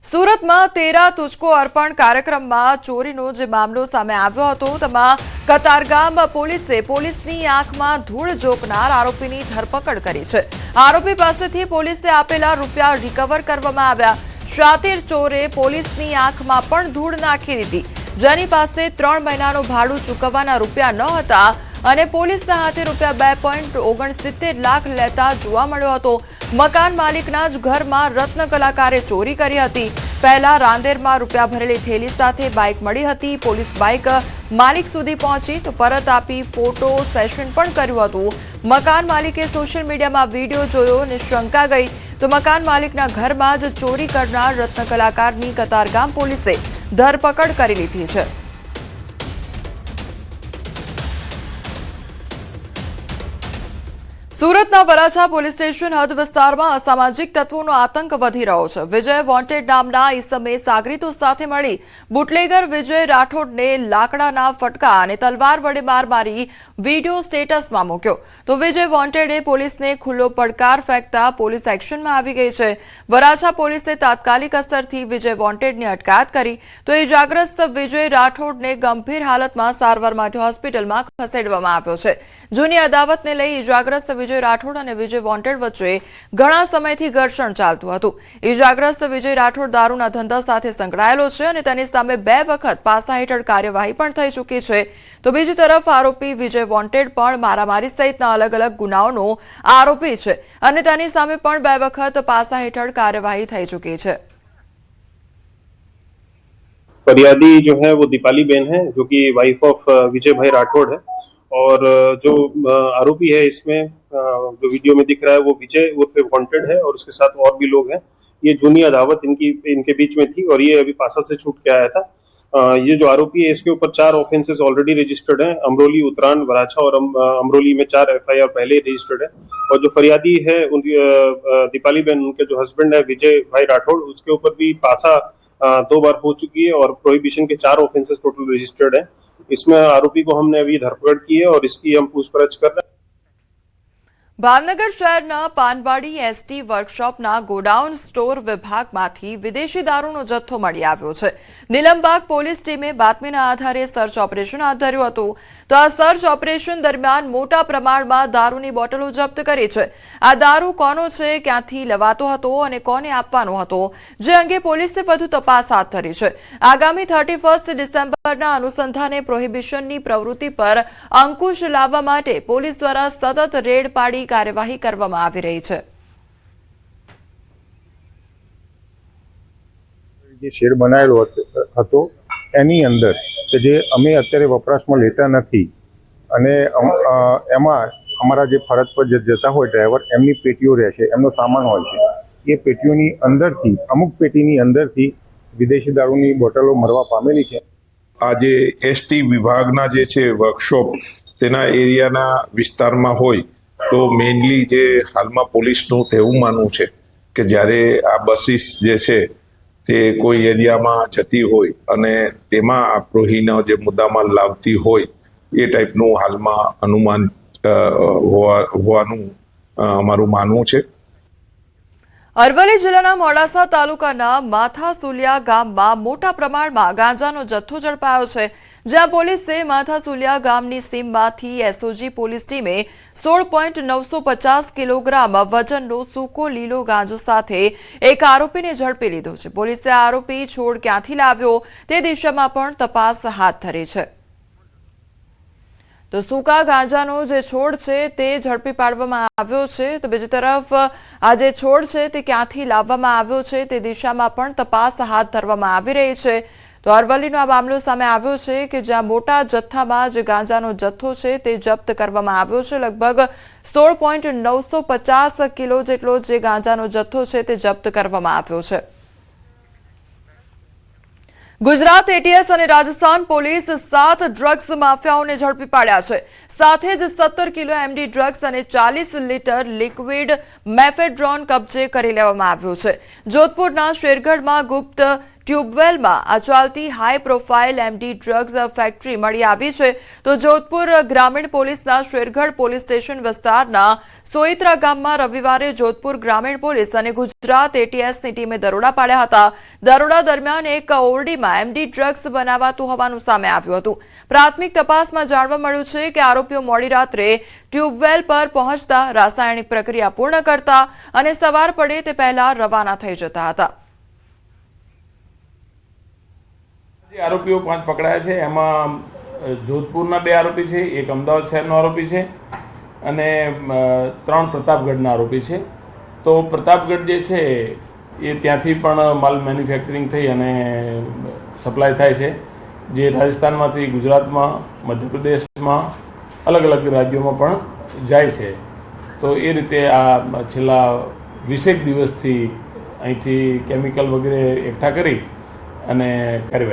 સુરતમાં તેરા તુજકો અર્પણ કાર્યક્રમમાં ચોરીનો જે મામલો સામે આવ્યો હતો તેમાં કતારગામ પોલીસની આંખમાં ધૂળ ઝોકનાર આરોપીની ધરપકડ કરી છે। આરોપી પાસેથી પોલીસે આપેલા રૂપિયા રિકવર કરવામાં આવ્યા। શાતીર ચોરે પોલીસની આંખમાં પણ ધૂળ નાખી દીધી, જેની પાસે 3 મહિનાનું ભાડું ચૂકવવાના રૂપિયા ન હતા અને પોલીસના હાથે રૂપિયા 2.69 લાખ લેતા જોવા મળ્યો હતો। મકાન માલિકના જ ઘરમાં રત્ન કલાકારે ચોરી કરી હતી। પહેલા રાંદેરમાં રૂપિયા ભરેલી થેલી સાથે બાઇક મળી હતી। પોલીસ બાઇક માલિક સુધી પહોંચી તો પરત આપી ફોટો સેશન પણ કર્યું હતું। મકાન માલિકે સોશિયલ મીડિયામાં વિડીયો જોયો અને શંકા ગઈ તો મકાન માલિકના ઘરમાં જ ચોરી કરનાર રત્ન કલાકારની કતારગામ પોલીસે ધરપકડ કરી લીધી છે। સુરતના વરાછા પોલીસ સ્ટેશન હદ વિસ્તારમાં અસામાજિક તત્વોનો આતંક વધી રહ્યો છે। વિજય વોન્ટેડ નામના ઈસમે સાગરીતો સાથે મળી બુટલેગર વિજય રાઠોડને લાકડાના ફટકા અને તલવાર વડે માર મારી વિડીયો સ્ટેટસમાં મૂક્યો તો વિજય વોન્ટેડે પોલીસને ખુલ્લો પડકાર ફેંકતા પોલીસ એક્શનમાં આવી ગઈ છે। વરાછા પોલીસે તાત્કાલિક અસરથી વિજય વોન્ટેડની અટકાયત કરી તો ઇજાગ્રસ્ત વિજય રાઠોડને ગંભીર હાલતમાં સારવાર માટે હોસ્પિટલમાં ખસેડવામાં આવ્યો છે। જૂની અદાવતને લઈ ઇજાગ્રસ્ત વિજય રાઠોડ અને વિજય વોન્ટેડ વચ્ચે ઘણા સમયથી ઘર્ષણ ચાલતું હતું। ઇજાગ્રસ્ત વિજય રાઠોડ દારૂના ધંધા સાથે સંકળાયેલો છે અને તેની સામે 2 વખત પાસા હેઠળ કાર્યવાહી પણ થઈ ચૂકી છે તો બીજી તરફ આરોપી વિજય વોન્ટેડ પણ મારામારી સહિતના અલગ અલગ ગુનાઓનો આરોપી છે અને તેની સામે પણ 2 વખત પાસા હેઠળ કાર્યવાહી થઈ ચૂકી છે। फरियादी जो है वो दीपाली बेन है, जो कि वाइफ ऑफ विजय भाई राठौड़ है और जो आरोपी है इसमें जो वीडियो में दिख रहा है वो विजय उर्फ वांटेड है और उसके साथ और भी लोग हैं। ये जूनी अदावत इनके बीच में थी और ये अभी पासा से छूट के आया था। ये जो आरोपी है इसके ऊपर 4 ऑफेंसेस ऑलरेडी रजिस्टर्ड हैं। अमरोली, उतरान, वराछा और अमरोली में 4 FIR पहले ही रजिस्टर्ड है और जो फरियादी है उनकी दीपाली बेन, उनके जो हस्बैंड है विजय भाई राठौड़, उसके ऊपर भी पासा 2 बार हो चुकी है और प्रोहिबिशन के 4 ऑफेंसेस टोटल रजिस्टर्ड है। इसमें आरोपी को हमने अभी धरपकड़ की है और इसकी हम पूछपरछ कर रहे हैं। ભાવનગર શહેરના પાનવાડી એસટી વર્કશોપના ગોડાઉન સ્ટોર વિભાગમાંથી વિદેશી દારૂનો જથ્થો મળી આવ્યો છે। નીલમબાગ પોલીસ ટીમે બાતમીના આધારે સર્ચ ઓપરેશન હાથ ધર્યું હતું તો આ સર્ચ ઓપરેશન દરમિયાન મોટા પ્રમાણમાં દારૂની બોટલો જપ્ત કરી છે। આ દારૂ કોનો છે, ક્યાંથી લેવાતો હતો અને કોને આપવાનો હતો, જે અંગે પોલીસે વધુ તપાસ હાથ ધરી છે। આગામી 31 ડિસેમ્બરના અનુસંધાને પ્રોહિબિશનની પ્રવૃત્તિ પર અંકુશ લાવવા માટે પોલીસ દ્વારા સતત રેડ પાડી કાર્યવાહી કરવામાં આવી રહી છે। જે શેર બનાવેલો હતો એની અંદર કે જે અમે અત્યારે વપરાશમાં લેતા નથી અને એમાં અમારા જે ફરજ પર જતા હોય ડ્રાઈવર, એમની પેટીઓ રહે છે, એમનો સામાન હોય છે, એ પેટીઓની અંદરથી અમુક પેટીની અંદરથી વિદેશી દારૂની બોટલો મળવા પામેલી છે। આ જે એસટી વિભાગના જે છે વર્કશોપ તેના એરિયાના વિસ્તારમાં હોય તો મેઇનલી જે હાલમાં પોલીસનું એવું માનવું છે કે જ્યારે આ બસીસ જે છે તે કોઈ એરિયામાં જતી હોય અને તેમાં આ પ્રોહીનો જે મુદ્દામાલ લાવતી હોય એ ટાઈપનું હાલમાં અનુમાન હોવાનું અમારું માનવું છે। અરવલ્લી જિલ્લાના મોડાસા તાલુકાના માથાસુલિયા ગામમાં મોટા પ્રમાણમાં ગાંજાનો જથ્થો ઝડપાયો છે, જ્યાં પોલીસે માથાસુલિયા ગામની સીમમાંથી એસઓજી પોલીસ ટીમે 16.950 કિલોગ્રામ વજનનો સૂકો લીલો ગાંજો સાથે એક આરોપીને ઝડપી લીધો છે। પોલીસે આરોપી છોડ ક્યાંથી લાવ્યો તે દિશામાં પણ તપાસ હાથ ધરી છે। તો સૂકા ગાંજાનો જે છોડ છે તે ઝડપી પાડવામાં આવ્યો છે તો બીજી તરફ આ જે છોડ છે તે ક્યાંથી લાવવામાં આવ્યો છે તે દિશામાં પણ તપાસ હાથ ધરવામાં આવી રહી છે। તો અરવલ્લીનો આ મામલો સામે આવ્યો છે કે જ્યાં મોટા જથ્થામાં જે ગાંજાનો જથ્થો છે તે જપ્ત કરવામાં આવ્યો છે। લગભગ 16.950 કિલો જેટલો જે ગાંજાનો જથ્થો છે તે જપ્ત કરવામાં આવ્યો છે। ગુજરાત એટીએસ અને રાજસ્થાન પોલીસ 7 ડ્રગ્સ માફિયાઓને ઝડપી પાડ્યા છે। સાથે જ 17 કિલો એમડી ડ્રગ્સ અને 40 લીટર લિક્વિડ મેફેડ્રોન કબજે કરી લેવામાં આવ્યું છે। જોધપુરના શેરગઢમાં ગુપ્ત ટ્યુબવેલમાં આ ચાલતી high profile MD drugs factory મળી આવી છે તો જોધપુર ગ્રામીણ પોલીસના શેરગઢ પોલીસ સ્ટેશન વિસ્તારના સોઈત્રા ગામમાં રવિવારે જોધપુર ગ્રામીણ પોલીસ અને ગુજરાત એટીએસની ટીમે દરોડા પાડ્યા હતા, દરોડા દરમિયાન એક ઓરડીમાં એમડી ડ્રગ્સ બનાવાતું હોવાનું સામે આવ્યું હતું. પ્રાથમિક તપાસમાં જાણવા મળ્યું છે કે આરોપીઓ મોડી રાત્રે ટ્યુબવેલ પર પહોંચતા રાસાયણિક પ્રક્રિયા પૂર્ણ કરતા અને સવાર પડે તે પહેલા રવાના થઈ જતા હતા. જે આરોપીઓ 5 પકડાયા છે એમાં જોધપુરના 2 આરોપી છે, એક અમદાવાદ શહેરનો આરોપી છે અને 3 પ્રતાપગઢના આરોપી છે. તો પ્રતાપગઢ જે છે એ ત્યાંથી પણ માલ મેન્યુફેક્ચરિંગ થઈ અને સપ્લાય થાય છે, જે રાજસ્થાનમાંથી ગુજરાતમાં, મધ્યપ્રદેશમાં, અલગ અલગ રાજ્યોમાં પણ જાય છે. તો એ રીતે આ છેલ્લા 20 દિવસથી અહીંથી કેમિકલ વગેરે એકઠા કરી અને કાર્યવાહી